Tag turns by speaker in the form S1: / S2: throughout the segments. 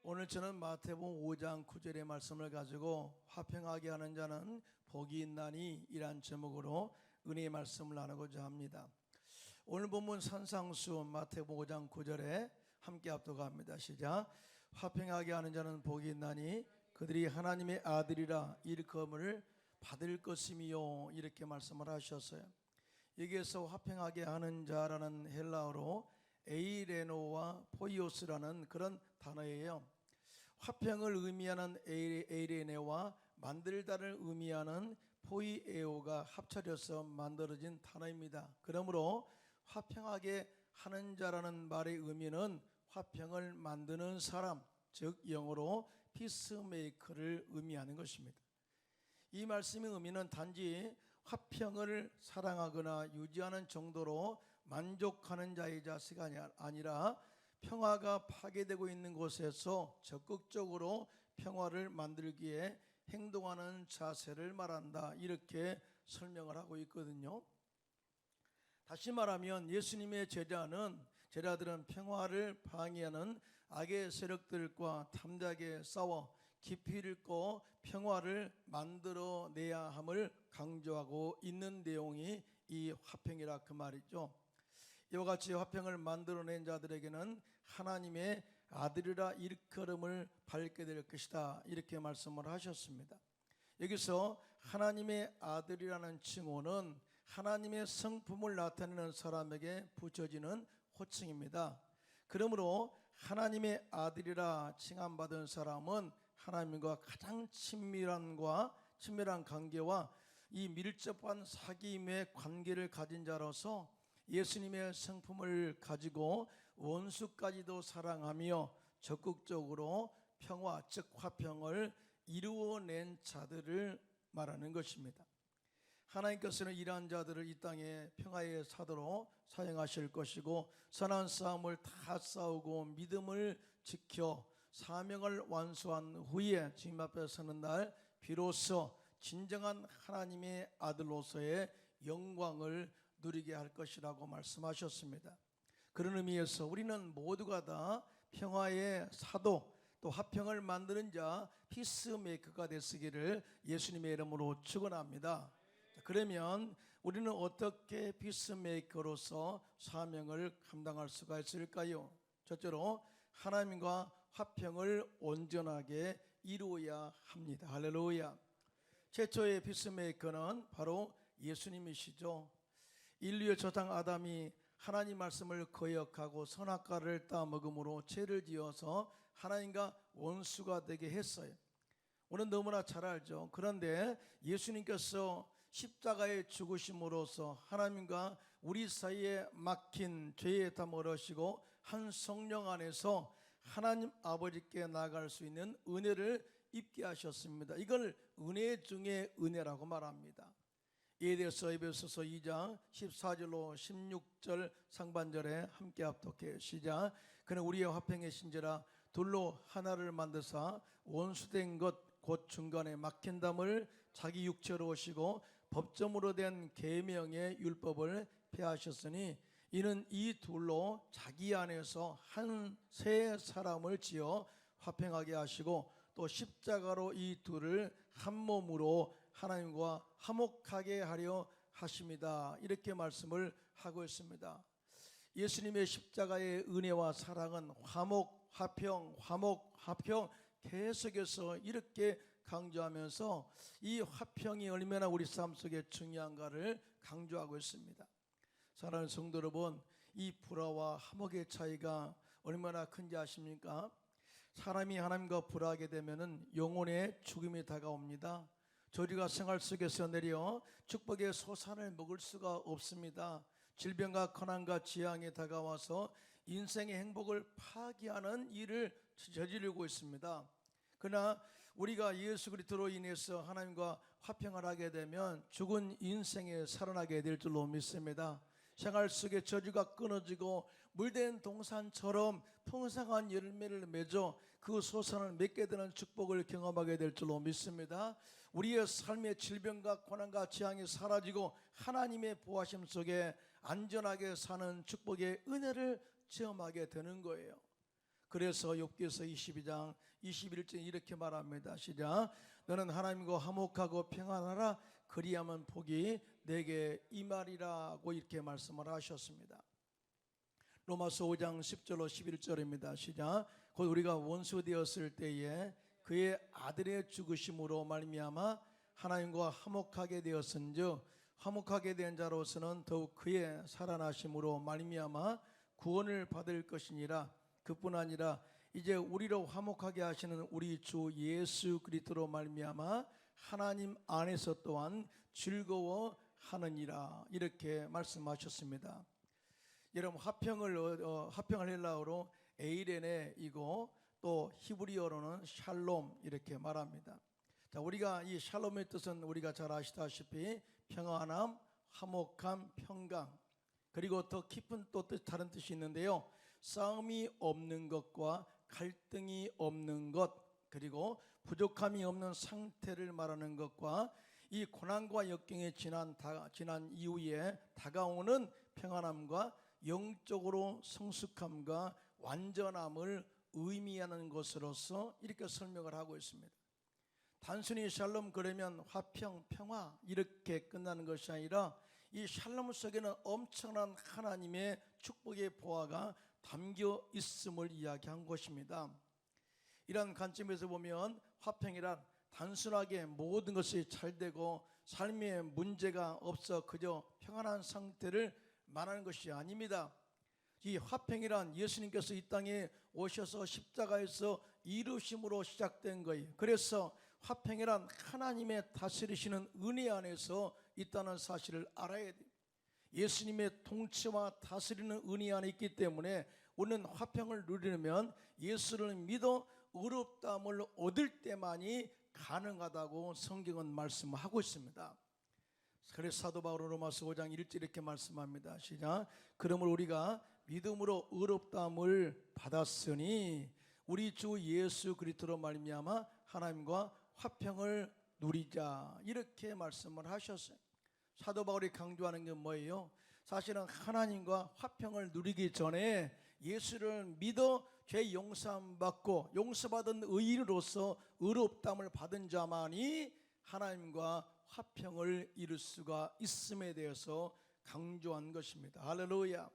S1: 오늘 저는 마태복음 5장 9절의 말씀을 가지고 화평하게 하는 자는 복이 있나니 이란 제목으로 은혜의 말씀을 나누고자 합니다. 오늘 본문 산상수 마태복음 5장 9절에 함께 합독합니다. 시작. 화평하게 하는 자는 복이 있나니 그들이 하나님의 아들이라 일컬음을 받을 것이며 이렇게 말씀을 하셨어요. 여기에서 화평하게 하는 자라는 헬라어로 에이레노와 포이오스라는 그런 단어예요. 화평을 의미하는 에이레네와 만들다를 의미하는 포이에오가 합쳐져서 만들어진 단어입니다. 그러므로 화평하게 하는 자라는 말의 의미는 화평을 만드는 사람, 즉 영어로 피스메이커를 의미하는 것입니다. 이 말씀의 의미는 단지 화평을 사랑하거나 유지하는 정도로 만족하는 자의 자세가 아니라 평화가 파괴되고 있는 곳에서 적극적으로 평화를 만들기에 행동하는 자세를 말한다, 이렇게 설명을 하고 있거든요. 다시 말하면 예수님의 제자들은 평화를 방해하는 악의 세력들과 담대하게 싸워 깊이 읽고 평화를 만들어내야 함을 강조하고 있는 내용이 이 화평이라 그 말이죠. 이와 같이 화평을 만들어낸 자들에게는 하나님의 아들이라 일컬음을 받게 될 것이다, 이렇게 말씀을 하셨습니다. 여기서 하나님의 아들이라는 칭호는 하나님의 성품을 나타내는 사람에게 붙여지는 호칭입니다. 그러므로 하나님의 아들이라 칭함받은 사람은 하나님과 가장 친밀한 관계와 이 밀접한 사귐의 관계를 가진 자로서 예수님의 성품을 가지고 원수까지도 사랑하며 적극적으로 평화, 즉 화평을 이루어낸 자들을 말하는 것입니다. 하나님께서는 이러한 자들을 이 땅에 평화의 사도로 사용하실 것이고 선한 싸움을 다 싸우고 믿음을 지켜 사명을 완수한 후에 주님 앞에 서는 날 비로소 진정한 하나님의 아들로서의 영광을 누리게 할 것이라고 말씀하셨습니다. 그런 의미에서 우리는 모두가 다 평화의 사도, 또 화평을 만드는 자 피스메이커가 되시기를 예수님의 이름으로 축원합니다. 그러면 우리는 어떻게 피스메이커로서 사명을 감당할 수가 있을까요? 첫째로 하나님과 화평을 온전하게 이루어야 합니다. 할렐루야. 최초의 피스메이커는 바로 예수님이시죠. 인류의 조상 아담이 하나님 말씀을 거역하고 선악과를 따먹음으로 죄를 지어서 하나님과 원수가 되게 했어요. 우리는 너무나 잘 알죠. 그런데 예수님께서 십자가에 죽으심으로써 하나님과 우리 사이에 막힌 죄의 담을 얻으시고 한 성령 안에서 하나님 아버지께 나아갈 수 있는 은혜를 입게 하셨습니다. 이걸 은혜 중에 은혜라고 말합니다. 이에 대해서 에베소서 2장 14절로 16절 상반절에 함께 합독해요. 시작. 그는 우리의 화평의 신제라 둘로 하나를 만드사 원수된 것 곧 중간에 막힌 담을 자기 육체로 오시고 법점으로 된 계명의 율법을 폐하셨으니 이는 이 둘로 자기 안에서 한 새 사람을 지어 화평하게 하시고 또 십자가로 이 둘을 한 몸으로 하나님과 화목하게 하려 하십니다. 이렇게 말씀을 하고 있습니다. 예수님의 십자가의 은혜와 사랑은 화목, 화평 계속해서 이렇게 강조하면서 이 화평이 얼마나 우리 삶 속에 중요한가를 강조하고 있습니다. 사랑하는 성도 여러분, 이 불화와 화목의 차이가 얼마나 큰지 아십니까? 사람이 하나님과 불화하게 되면 영혼의 죽음이 다가옵니다. 저리가 생활 속에서 내려 축복의 소산을 먹을 수가 없습니다. 질병과 고난과 재앙이 다가와서 인생의 행복을 파괴하는 일을 저지르고 있습니다. 그러나 우리가 예수 그리스도로 인해서 하나님과 화평을 하게 되면 죽은 인생에 살아나게 될 줄로 믿습니다. 생활 속에 저주가 끊어지고 물된 동산처럼 풍성한 열매를 맺어 그 소산을 맺게 되는 축복을 경험하게 될 줄로 믿습니다. 우리의 삶의 질병과 고난과 재앙이 사라지고 하나님의 보호하심 속에 안전하게 사는 축복의 은혜를 체험하게 되는 거예요. 그래서 욥기서 22장 21절 이렇게 말합니다. 시작. 너는 하나님과 화목하고 평안하라. 그리하면 복이 내게 임하리라고 이렇게 말씀을 하셨습니다. 로마서 5장 10절로 11절입니다. 시작. 곧 우리가 원수 되었을 때에 그의 아들의 죽으심으로 말미암아 하나님과 화목하게 되었은즉 화목하게 된 자로서는 더욱 그의 살아나심으로 말미암아 구원을 받을 것이니라. 그뿐 아니라 이제 우리로 화목하게 하시는 우리 주 예수 그리스도로 말미암아 하나님 안에서 또한 즐거워하느니라. 이렇게 말씀하셨습니다. 여러분, 화평을 헬라어로 에이레네이고 또 히브리어로는 샬롬 이렇게 말합니다. 자, 우리가 이 샬롬의 뜻은 우리가 잘 아시다시피 평안함, 화목함, 평강, 그리고 더 깊은 또 다른 뜻이 있는데요. 싸움이 없는 것과 갈등이 없는 것, 그리고 부족함이 없는 상태를 말하는 것과 이 고난과 역경이 지난 이후에 다가오는 평안함과 영적으로 성숙함과 완전함을 의미하는 것으로서 이렇게 설명을 하고 있습니다. 단순히 샬롬 그러면 화평, 평화 이렇게 끝나는 것이 아니라 이 샬롬 속에는 엄청난 하나님의 축복의 보화가 담겨 있음을 이야기한 것입니다. 이런 관점에서 보면 화평이란 단순하게 모든 것이 잘되고 삶에 문제가 없어 그저 평안한 상태를 말하는 것이 아닙니다. 이 화평이란 예수님께서 이 땅에 오셔서 십자가에서 이루심으로 시작된 거예요. 그래서 화평이란 하나님의 다스리시는 은혜 안에서 있다는 사실을 알아야 돼요. 예수님의 통치와 다스리는 은혜 안에 있기 때문에 우리는 화평을 누리려면 예수를 믿어 의롭다함을 얻을 때만이 가능하다고 성경은 말씀하고 있습니다. 그래서 사도 바울은 로마서 5장 1절 이렇게 말씀합니다. 시작. 그러므로 우리가 믿음으로 의롭다함을 받았으니 우리 주 예수 그리스도로 말미암아 하나님과 화평을 누리자 이렇게 말씀을 하셨어요. 사도 바울이 강조하는 게 뭐예요? 사실은 하나님과 화평을 누리기 전에 예수를 믿어 죄 용서함 받고 용서받은 의인으로서 의롭다함을 받은 자만이 하나님과 화평을 이룰 수가 있음에 대해서 강조한 것입니다. 할렐루야.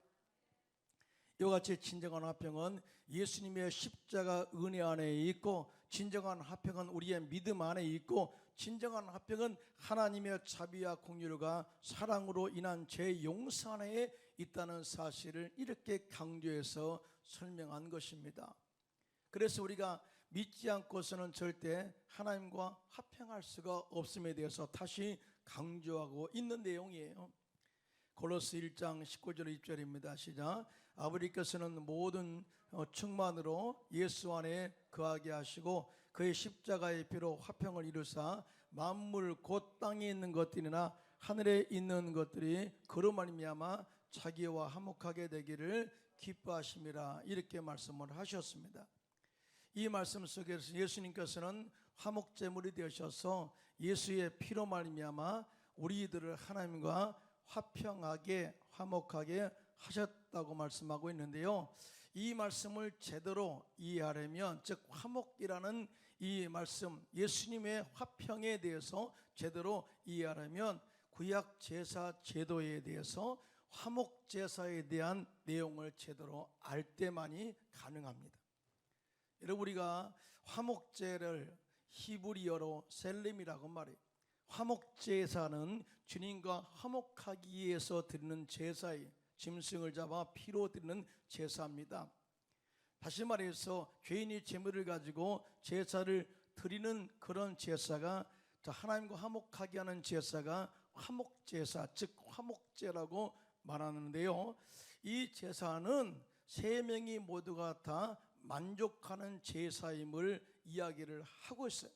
S1: 이와 같이 진정한 화평은 예수님의 십자가 은혜 안에 있고, 진정한 화평은 우리의 믿음 안에 있고, 진정한 화평은 하나님의 자비와 공율과 사랑으로 인한 죄 용서 안에 있다는 사실을 이렇게 강조해서 설명한 것입니다. 그래서 우리가 믿지 않고서는 절대 하나님과 화평할 수가 없음에 대해서 다시 강조하고 있는 내용이에요. 골로새 1장 19절 20절입니다. 시작. 아버지께서는 모든 충만으로 예수 안에 거하게 하시고 그의 십자가의 피로 화평을 이루사 만물 곧 땅에 있는 것들이나 하늘에 있는 것들이 그로 말미암아 자기와 화목하게 되기를 기뻐하심이라 이렇게 말씀을 하셨습니다. 이 말씀 속에서 예수님께서는 화목제물이 되셔서 예수의 피로 말미암아 우리들을 하나님과 화평하게 화목하게 하셨다고 말씀하고 있는데요. 이 말씀을 제대로 이해하려면, 즉 화목이라는 이 말씀, 예수님의 화평에 대해서 제대로 이해하려면 구약 제사 제도에 대해서 화목 제사에 대한 내용을 제대로 알 때만이 가능합니다. 여러분, 우리가 화목제를 히브리어로 셀렘이라고 말해요. 화목제사는 주님과 화목하기 위해서 드리는 제사예요. 짐승을 잡아 피로 드리는 제사입니다. 다시 말해서 죄인이 제물을 가지고 제사를 드리는 그런 제사가, 하나님과 화목하게 하는 제사가 화목제사, 즉 화목제라고 말하는데요. 이 제사는 세 명이 모두가 다 만족하는 제사임을 이야기를 하고 있어요.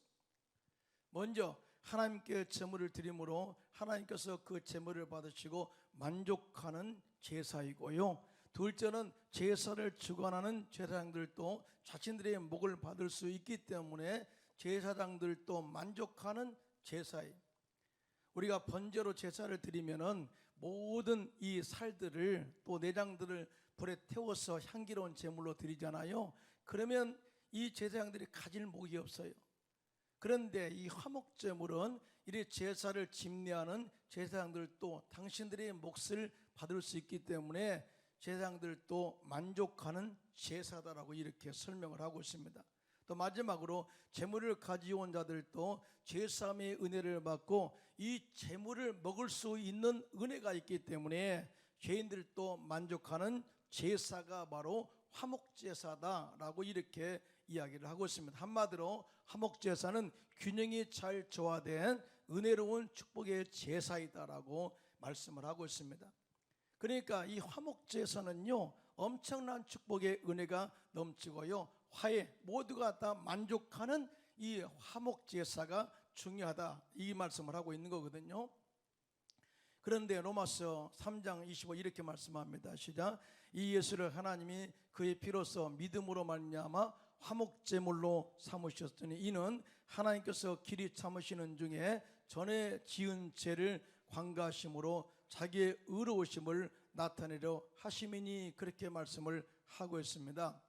S1: 먼저 하나님께 제물을 드림으로 하나님께서 그 제물을 받으시고 만족하는 제사이고요. 둘째는 제사를 주관하는 제사장들도 자신들의 목을 받을 수 있기 때문에 제사장들도 만족하는 제사예요. 우리가 번제로 제사를 드리면은 모든 이 살들을 또 내장들을 불에 태워서 향기로운 제물로 드리잖아요. 그러면 이 제사장들이 가질 목이 없어요. 그런데 이 화목제물은 이 제사를 집례하는 제사장들도 당신들의 몫을 받을 수 있기 때문에 제사장들도 만족하는 제사다라고 이렇게 설명을 하고 있습니다. 또 마지막으로 제물을 가져온 자들도 제사함의 은혜를 받고 이 제물을 먹을 수 있는 은혜가 있기 때문에 죄인들도 만족하는 제사가 바로 화목제사다라고 이렇게 이야기를 하고 있습니다. 한마디로 화목제사는 균형이 잘 조화된 은혜로운 축복의 제사이다라고 말씀을 하고 있습니다. 그러니까 이 화목제사는요, 엄청난 축복의 은혜가 넘치고요, 화해, 모두가 다 만족하는 이 화목제사가 중요하다, 이 말씀을 하고 있는 거거든요. 그런데 로마서 3장 25 이렇게 말씀합니다. 시작. 이 예수를 하나님이 그의 피로써 믿음으로 말미암아 화목제물로 삼으셨으니 이는 하나님께서 길이 참으시는 중에 전에 지은 죄를 관가하심으로 자기의 의로우심을 나타내려 하심이니, 그렇게 말씀을 하고 있습니다.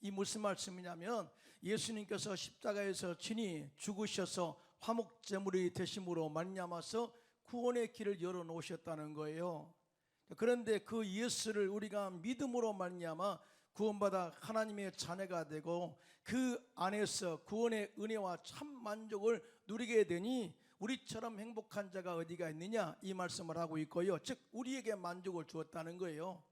S1: 이 무슨 말씀이냐면 예수님께서 십자가에서 친히 죽으셔서 화목제물이 되심으로 말미암아서 구원의 길을 열어놓으셨다는 거예요. 그런데 그 예수를 우리가 믿음으로 말미암아 구원받아 하나님의 자녀가 되고 그 안에서 구원의 은혜와 참 만족을 누리게 되니 우리처럼 행복한 자가 어디가 있느냐, 이 말씀을 하고 있고요. 즉 우리에게 만족을 주었다는 거예요.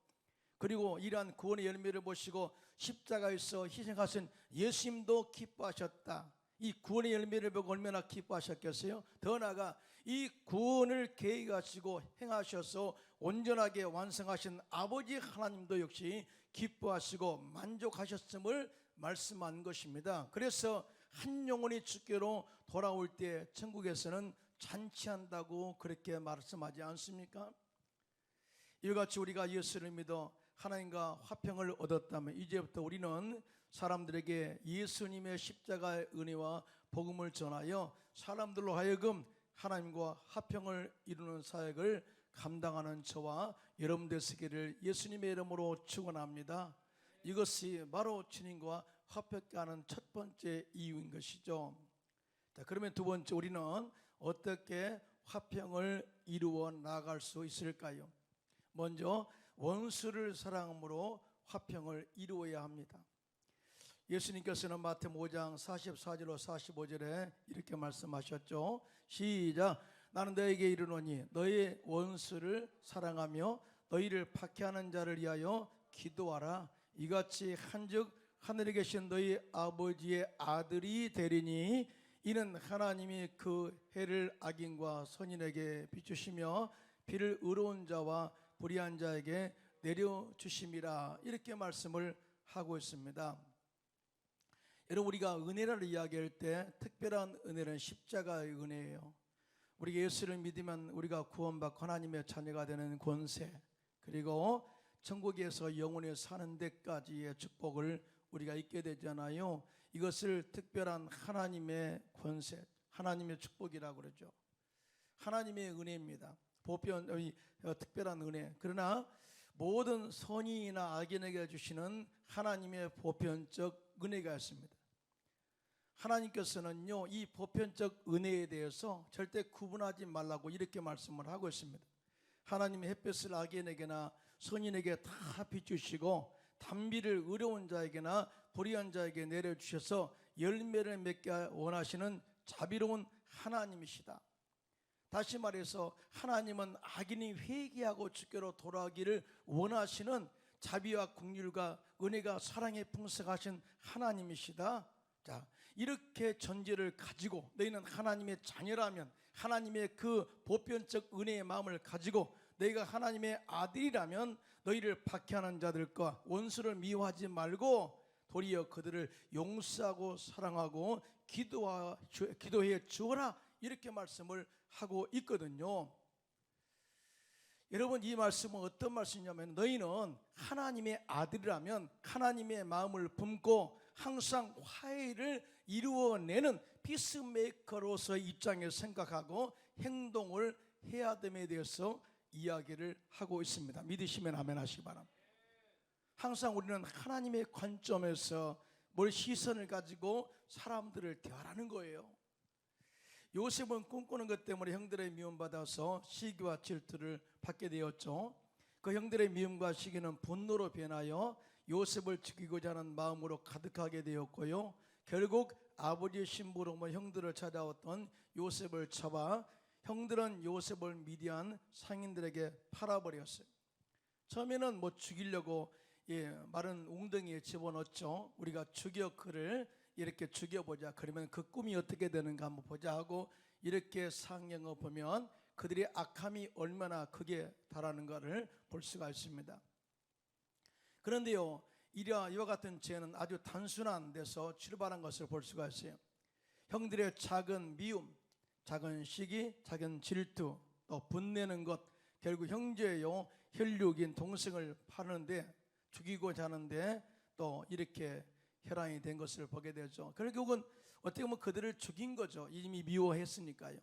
S1: 그리고 이러한 구원의 열매를 보시고 십자가에서 희생하신 예수님도 기뻐하셨다. 이 구원의 열매를 보고 얼마나 기뻐하셨겠어요? 더 나아가 이 구원을 계획하시고 행하셔서 온전하게 완성하신 아버지 하나님도 역시 기뻐하시고 만족하셨음을 말씀한 것입니다. 그래서 한 영혼이 주께로 돌아올 때 천국에서는 잔치한다고 그렇게 말씀하지 않습니까? 이와 같이 우리가 예수를 믿어 하나님과 화평을 얻었다면 이제부터 우리는 사람들에게 예수님의 십자가의 은혜와 복음을 전하여 사람들로 하여금 하나님과 화평을 이루는 사역을 감당하는 저와 여러분 되시기를 예수님의 이름으로 축원합니다. 이것이 바로 주님과 화평케 하는 첫 번째 이유인 것이죠. 자, 그러면 두 번째, 우리는 어떻게 화평을 이루어 나갈 수 있을까요? 먼저 원수를 사랑함으로 화평을 이루어야 합니다. 예수님께서는 마태복음 5장 44절로 45절에 이렇게 말씀하셨죠. 시작. 나는 너에게 이르노니 너의 원수를 사랑하며 너희를 박해하는 자를 위하여 기도하라. 이같이 한즉 하늘에 계신 너희 아버지의 아들이 되리니 이는 하나님이 그 해를 악인과 선인에게 비추시며 비를 의로운 자와 불의한 자에게 내려주심이라, 이렇게 말씀을 하고 있습니다. 여러분, 우리가 은혜를 이야기할 때 특별한 은혜는 십자가의 은혜예요. 우리가 예수를 믿으면 우리가 구원받고 하나님의 자녀가 되는 권세, 그리고 천국에서 영원히 사는 데까지의 축복을 우리가 잊게 되잖아요. 이것을 특별한 하나님의 권세, 하나님의 축복이라고 그러죠. 하나님의 은혜입니다. 특별한 은혜. 그러나 모든 선인이나 악인에게 주시는 하나님의 보편적 은혜가 있습니다. 하나님께서는요, 이 보편적 은혜에 대해서 절대 구분하지 말라고 이렇게 말씀을 하고 있습니다. 하나님의 햇볕을 악인에게나 선인에게 다 비추시고 단비를 의로운 자에게나 불의한 자에게 내려주셔서 열매를 맺게 원하시는 자비로운 하나님이시다. 다시 말해서 하나님은 악인이 회개하고 주께로 돌아오기를 원하시는 자비와 긍휼과 은혜가 사랑에 풍성하신 하나님이시다. 자, 이렇게 전제를 가지고 너희는 하나님의 자녀라면, 하나님의 그 보편적 은혜의 마음을 가지고 너희가 하나님의 아들이라면 너희를 박해하는 자들과 원수를 미워하지 말고 도리어 그들을 용서하고 사랑하고 기도해 주어라, 이렇게 말씀을 하고 있거든요. 여러분, 이 말씀은 어떤 말씀이냐면 너희는 하나님의 아들이라면 하나님의 마음을 품고 항상 화해를 이루어내는 피스메이커로서의 입장에서 생각하고 행동을 해야 됨에 대해서 이야기를 하고 있습니다. 믿으시면 아멘 하시기 바랍니다. 항상 우리는 하나님의 관점에서 뭘 시선을 가지고 사람들을 대하라는 거예요. 요셉은 꿈꾸는 것 때문에 형들의 미움받아서 시기와 질투를 받게 되었죠. 그 형들의 미움과 시기는 분노로 변하여 요셉을 죽이고자 하는 마음으로 가득하게 되었고요. 결국 아버지의 심부름으로 형들을 찾아왔던 요셉을 잡아 형들은 요셉을 미디안 상인들에게 팔아버렸어요. 처음에는 죽이려고 마른 웅덩이에 집어넣었죠. 우리가 죽여 그를 이렇게 죽여보자. 그러면 그 꿈이 어떻게 되는가 한번 보자 하고 이렇게 상영을 보면 그들의 악함이 얼마나 크게 달하는가를 볼 수가 있습니다. 그런데요, 이와 같은 죄는 아주 단순한 데서 출발한 것을 볼 수가 있어요. 형들의 작은 미움, 작은 시기, 작은 질투, 또 분내는 것, 결국 형제요 혈육인 동생을 파는데 죽이고자 하는데 또 이렇게 혈안이 된 것을 보게 되죠. 결국은 어떻게 보면 그들을 죽인 거죠. 이미 미워했으니까요.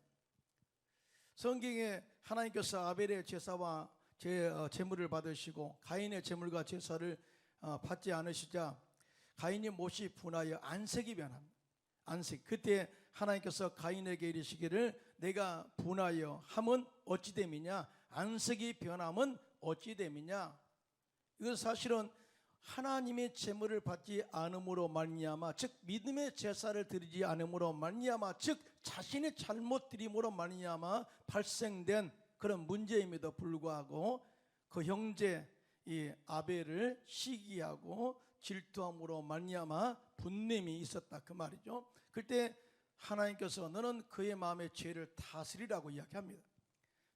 S1: 성경에 하나님께서 아벨의 제사와 제물을 받으시고 가인의 제물과 제사를 받지 않으시자 가인이 못이 분하여 안색이 변합니다. 안색. 그때 하나님께서 가인에게 이르시기를 내가 분하여 함은 어찌 됨이냐, 안색이 변함은 어찌 됨이냐. 이건 사실은 하나님의 제물을 받지 않음으로 말미암아, 즉 믿음의 제사를 드리지 않음으로 말미암아, 즉 자신의 잘못 드림으로 말미암아 발생된 그런 문제임에도 불구하고 그 형제 이 아벨을 시기하고 질투함으로 말미암아 분냄이 있었다 그 말이죠. 그때 하나님께서 너는 그의 마음의 죄를 다스리라고 이야기합니다.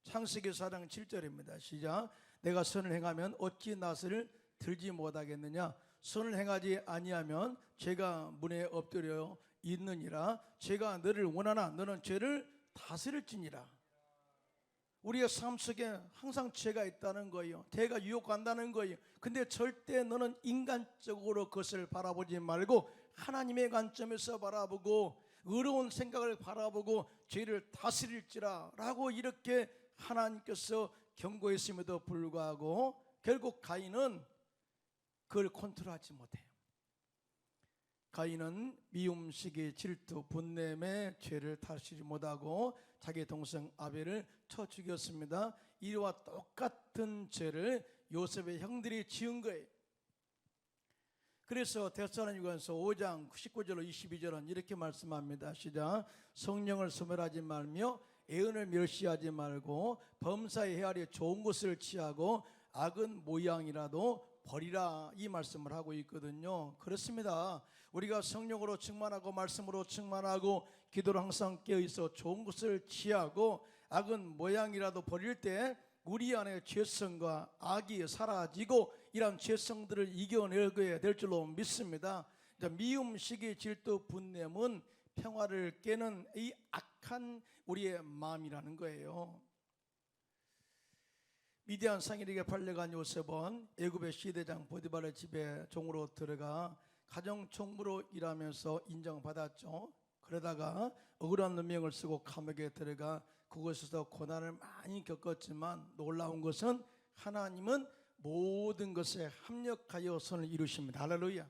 S1: 창세기 4장 7절입니다. 시작. 내가 선을 행하면 어찌 낫을 들지 못하겠느냐. 선을 행하지 아니하면 죄가 문에 엎드려 있느니라. 죄가 너를 원하나 너는 죄를 다스릴지니라. 우리의 삶 속에 항상 죄가 있다는 거예요. 죄가 유혹한다는 거예요. 근데 절대 너는 인간적으로 그것을 바라보지 말고 하나님의 관점에서 바라보고 의로운 생각을 바라보고 죄를 다스릴지라 라고 이렇게 하나님께서 경고했음에도 불구하고 결국 가인은 그걸 컨트롤하지 못해요. 가인은 미움, 시기, 질투, 분냄의 죄를 다스리지 못하고 자기 동생 아벨을 쳐 죽였습니다. 이와 똑같은 죄를 요셉의 형들이 지은 거예요. 그래서 데살로니가서 5장 19절로 22절은 이렇게 말씀합니다. 시작. 성령을 소멸하지 말며 애언을 멸시하지 말고 범사의 헤아려 좋은 것을 취하고 악은 모양이라도 버리라, 이 말씀을 하고 있거든요. 그렇습니다. 우리가 성령으로 충만하고 말씀으로 충만하고 기도로 항상 깨어있어 좋은 것을 취하고 악은 모양이라도 버릴 때 우리 안에 죄성과 악이 사라지고 이런 죄성들을 이겨내게 될 줄로 믿습니다. 미움, 시기, 질투, 분냄은 평화를 깨는 이 악한 우리의 마음이라는 거예요. 미디안 상인에게 팔려간 요셉은 애굽의 시대장 보디발의 집에 종으로 들어가 가정 총무로 일하면서 인정받았죠. 그러다가 억울한 누명을 쓰고 감옥에 들어가 그곳에서 고난을 많이 겪었지만 놀라운 것은 하나님은 모든 것에 합력하여 선을 이루십니다. 할렐루야.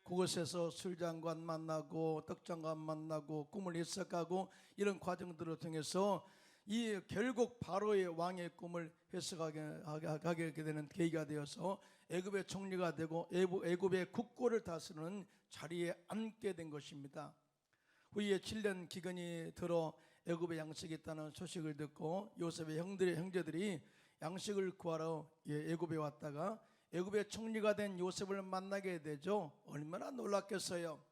S1: 그곳에서 술장관 만나고 떡장관 만나고 꿈을 해석하고 이런 과정들을 통해서 이 결국 바로의 왕의 꿈을 해석하게 되는 계기가 되어서 애굽의 총리가 되고 애굽의 국고를 다스리는 자리에 앉게 된 것입니다. 후에 7년 기근이 들어 애굽에 양식이 있다는 소식을 듣고 요셉의 형제들이 양식을 구하러 애굽에 왔다가 애굽의 총리가 된 요셉을 만나게 되죠. 얼마나 놀랐겠어요.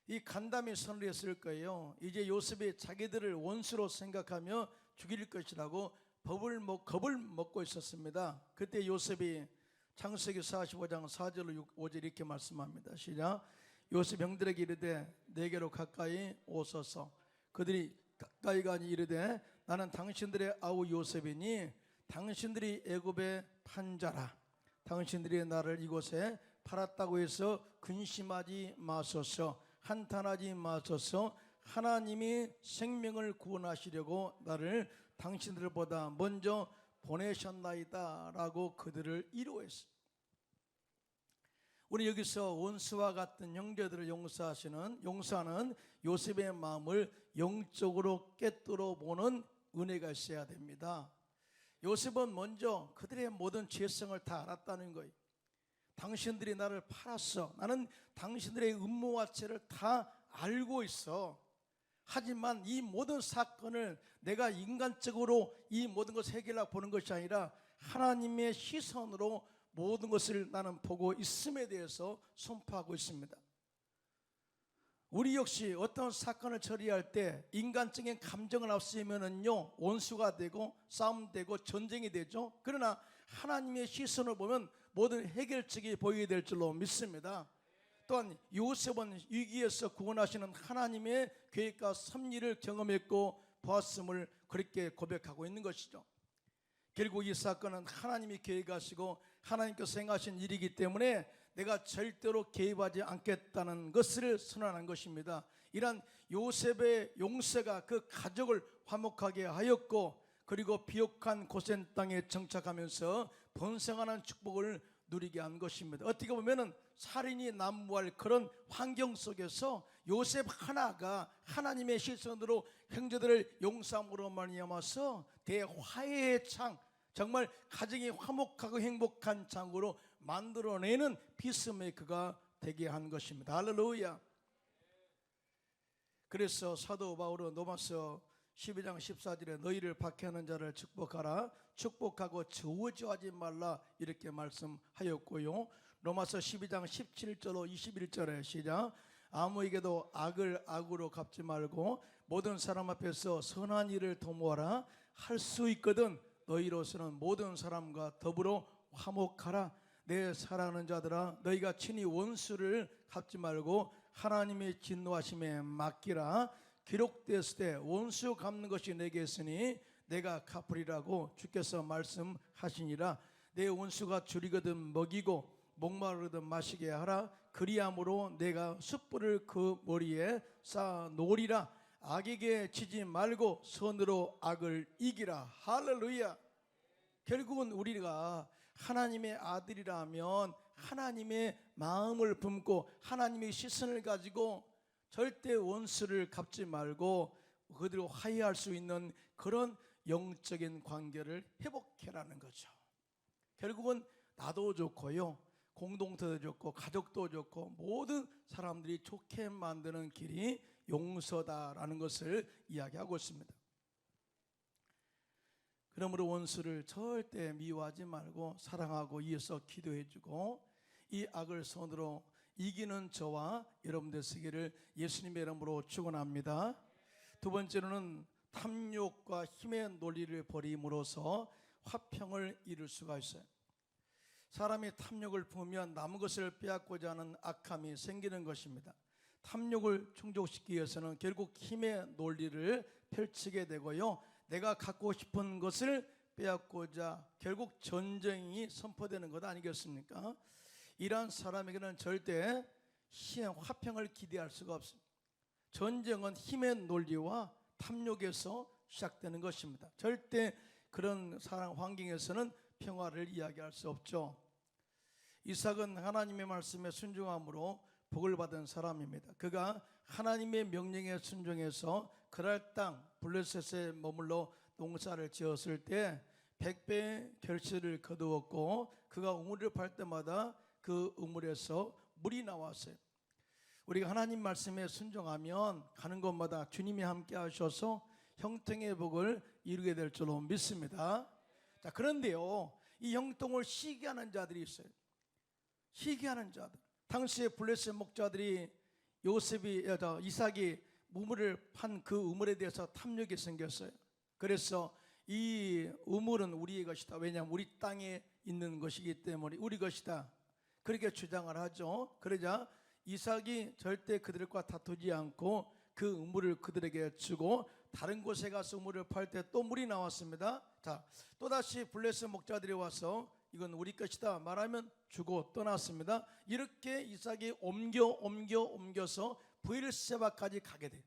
S1: 이 간담이 선을 했을 거예요. 이제 요셉이 자기들을 원수로 생각하며 죽일 것이라고 겁을 먹고 있었습니다. 그때 요셉이 창세기 45장 4절로 5절 이렇게 말씀합니다. 시작. 요셉 형들에게 이르되 내게로 가까이 오소서. 그들이 가까이 가니 이르되 나는 당신들의 아우 요셉이니 당신들이 애굽의 판자라. 당신들이 나를 이곳에 팔았다고 해서 근심하지 마소서. 한탄하지 마소서. 하나님이 생명을 구원하시려고 나를 당신들보다 먼저 보내셨나이다 라고 그들을 위로했어요. 우리 여기서 원수와 같은 형제들을 용서하는 요셉의 마음을 영적으로 꿰뚫어 보는 은혜가 있어야 됩니다. 요셉은 먼저 그들의 모든 죄성을 다 알았다는 거예요. 당신들이 나를 팔았어. 나는 당신들의 음모와 죄를 다 알고 있어. 하지만 이 모든 사건을 내가 인간적으로 이 모든 것을 해결하고 보는 것이 아니라 하나님의 시선으로 모든 것을 나는 보고 있음에 대해서 선포하고 있습니다. 우리 역시 어떤 사건을 처리할 때 인간적인 감정을 앞세우면은요 원수가 되고 싸움되고 전쟁이 되죠. 그러나 하나님의 시선을 보면 모든 해결책이 보이게 될 줄로 믿습니다. 또한 요셉은 위기에서 구원하시는 하나님의 계획과 섭리를 경험했고 보았음을 그렇게 고백하고 있는 것이죠. 결국 이 사건은 하나님이 계획하시고 하나님께서 행하신 일이기 때문에 내가 절대로 개입하지 않겠다는 것을 선언한 것입니다. 이란 요셉의 용서가 그 가족을 화목하게 하였고 그리고 비옥한 고센 땅에 정착하면서 번성하는 축복을 누리게 한 것입니다. 어떻게 보면은 살인이 난무할 그런 환경 속에서 요셉 하나가 하나님의 시선으로 형제들을 용서함으로 말미암아서 대화해의 창, 정말 가정이 화목하고 행복한 창으로 만들어내는 피스메이커가 되게 한 것입니다. 할렐루야. 그래서 사도 바울은 로마서 12장 14절에 너희를 박해하는 자를 축복하라, 축복하고 저주하지 말라 이렇게 말씀하였고요. 로마서 12장 17절로 21절에 시작. 아무에게도 악을 악으로 갚지 말고 모든 사람 앞에서 선한 일을 도모하라. 할 수 있거든 너희로서는 모든 사람과 더불어 화목하라. 내 사랑하는 자들아, 너희가 친히 원수를 갚지 말고 하나님의 진노하심에 맡기라. 기록되었을 때 원수 갚는 것이 내게 있으니 내가 갚으리라고 주께서 말씀하시니라. 내 원수가 줄이거든 먹이고 목마르거든 마시게 하라. 그리함으로 내가 숯불을 그 머리에 쌓아 놓으리라. 악에게 지지 말고 선으로 악을 이기라. 할렐루야. 결국은 우리가 하나님의 아들이라면 하나님의 마음을 품고 하나님의 시선을 가지고 절대 원수를 갚지 말고 그들과 화해할 수 있는 그런 영적인 관계를 회복해라는 거죠. 결국은 나도 좋고요, 공동체도 좋고 가족도 좋고 모든 사람들이 좋게 만드는 길이 용서다라는 것을 이야기하고 있습니다. 그러므로 원수를 절대 미워하지 말고 사랑하고 이어서 기도해주고 이 악을 손으로 이기는 저와 여러분들 되기를 예수님의 이름으로 축원합니다. 두 번째로는 탐욕과 힘의 논리를 버림으로써 화평을 이룰 수가 있어요. 사람이 탐욕을 품으면 남은 것을 빼앗고자 하는 악함이 생기는 것입니다. 탐욕을 충족시키기 위해서는 결국 힘의 논리를 펼치게 되고요, 내가 갖고 싶은 것을 빼앗고자 결국 전쟁이 선포되는 것 아니겠습니까? 이러한 사람에게는 절대 화평을 기대할 수가 없습니다. 전쟁은 힘의 논리와 탐욕에서 시작되는 것입니다. 절대 그런 사랑 환경에서는 평화를 이야기할 수 없죠. 이삭은 하나님의 말씀에 순종함으로 복을 받은 사람입니다. 그가 하나님의 명령에 순종해서 그랄 땅 블레셋에 머물러 농사를 지었을 때 100배의 결실을 거두었고 그가 우물을 팔 때마다 그 우물에서 물이 나왔어요. 우리가 하나님 말씀에 순종하면 가는 곳마다 주님이 함께 하셔서 형통의 복을 이루게 될 줄로 믿습니다. 자, 그런데요, 이 형통을 시기하는 자들이 있어요. 시기하는 자들. 당시에 블레셋 목자들이 이삭이 우물을 판 그 우물에 대해서 탐욕이 생겼어요. 그래서 이 우물은 우리의 것이다. 왜냐하면 우리 땅에 있는 것이기 때문에 우리 것이다. 그렇게 주장을 하죠. 그러자 이삭이 절대 그들과 다투지 않고 그 우물을 그들에게 주고 다른 곳에 가서 우물을 팔 때 또 물이 나왔습니다. 자, 또다시 블레셋 목자들이 와서 이건 우리 것이다 말하면 주고 떠났습니다. 이렇게 이삭이 옮겨서 브엘세바까지 가게 돼요.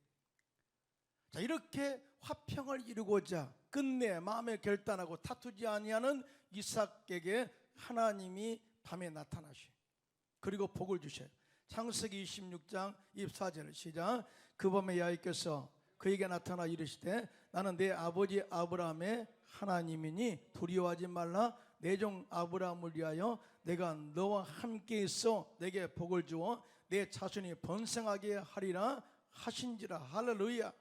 S1: 자, 이렇게 화평을 이루고자 끝내 마음에 결단하고 다투지 아니하는 이삭에게 하나님이 밤에 나타나셔요. 그리고 복을 주셔요. 창세기 26장 24절 시작. 그 밤에 야훼께서 그에게 나타나 이르시되 나는 내 아버지 아브라함의 하나님이니 두려워하지 말라. 내 종 아브라함을 위하여 내가 너와 함께 있어 내게 복을 주어 내 자손이 번성하게 하리라 하신지라. 할렐루야.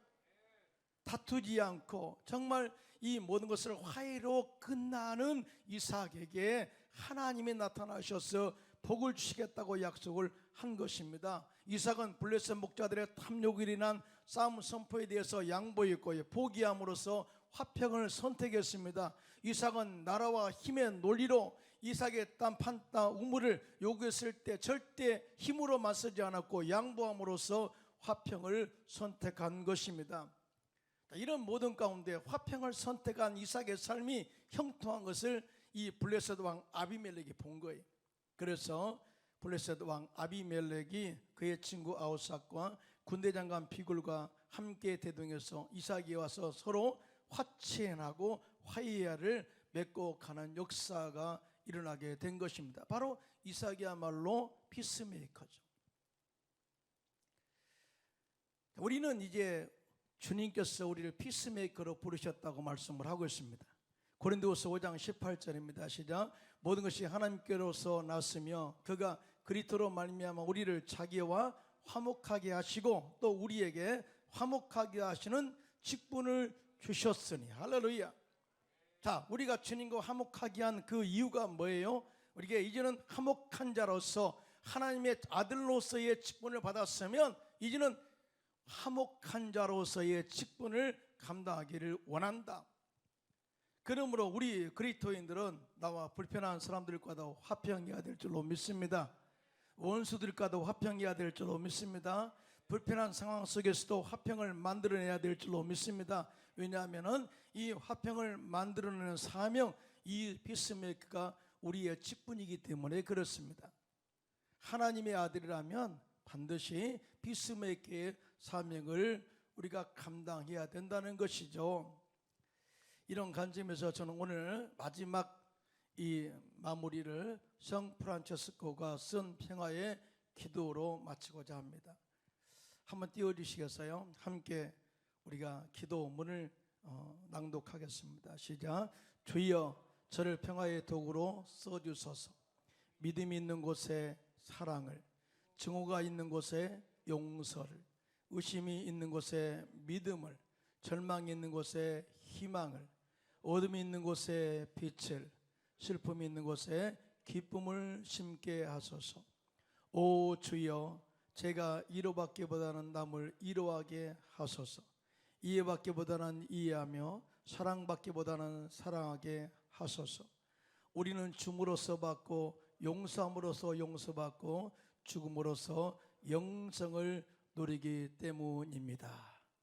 S1: 다투지 않고 정말 이 모든 것을 화해로 끝나는 이삭에게 하나님이 나타나셔서 복을 주시겠다고 약속을 한 것입니다. 이삭은 블레셋 목자들의 탐욕으로 인한 싸움 선포에 대해서 양보했고 포기함으로써 화평을 선택했습니다. 이삭은 나라와 힘의 논리로 이삭의 땀 한 땀 우물을 요구했을 때 절대 힘으로 맞서지 않았고 양보함으로써 화평을 선택한 것입니다. 이런 모든 가운데 화평을 선택한 이삭의 삶이 형통한 것을 이 블레셋 왕 아비멜렉이 본 거예요. 그래서 블레셋 왕 아비멜렉이 그의 친구 아우삭과 군대장관 비굴과 함께 대동해서 이삭이 와서 서로 화친하고 화해를 맺고 가는 역사가 일어나게 된 것입니다. 바로 이삭이야말로 피스메이커죠. 우리는 이제 주님께서 우리를 피스메이커로 부르셨다고 말씀을 하고 있습니다. 고린도후서 5장 18절입니다. 시작. 모든 것이 하나님께로서 났으며 그가 그리스도로 말미암아 우리를 자기와 화목하게 하시고 또 우리에게 화목하게 하시는 직분을 주셨으니. 할렐루야. 자, 우리가 주님과 화목하게 한 그 이유가 뭐예요? 우리가 이제는 화목한 자로서 하나님의 아들로서의 직분을 받았으면 이제는 화목한 자로서의 직분을 감당하기를 원한다. 그러므로 우리 그리스도인들은 나와 불편한 사람들과도 화평해야 될 줄로 믿습니다. 원수들과도 화평해야 될 줄로 믿습니다. 불편한 상황 속에서도 화평을 만들어내야 될 줄로 믿습니다. 왜냐하면 이 화평을 만들어내는 사명, 이 피스메이커가 우리의 직분이기 때문에 그렇습니다. 하나님의 아들이라면 반드시 피스메이커의 사명을 우리가 감당해야 된다는 것이죠. 이런 관점에서 저는 오늘 마지막 이 마무리를 성 프란체스코가 쓴 평화의 기도로 마치고자 합니다. 한번 띄워주시겠어요? 함께 우리가 기도문을 낭독하겠습니다. 시작. 주여 저를 평화의 도구로 써주소서. 믿음이 있는 곳에 사랑을, 증오가 있는 곳에 용서를, 의심이 있는 곳에 믿음을, 절망이 있는 곳에 희망을, 어둠이 있는 곳에 빛을, 슬픔이 있는 곳에 기쁨을 심게 하소서. 오 주여 제가 이로받기보다는 남을 이로하게 하소서. 이해받기보다는 이해하며 사랑받기보다는 사랑하게 하소서. 우리는 줌으로써 받고 용서함으로써 용서받고 죽음으로써 영생을 누리기 때문입니다.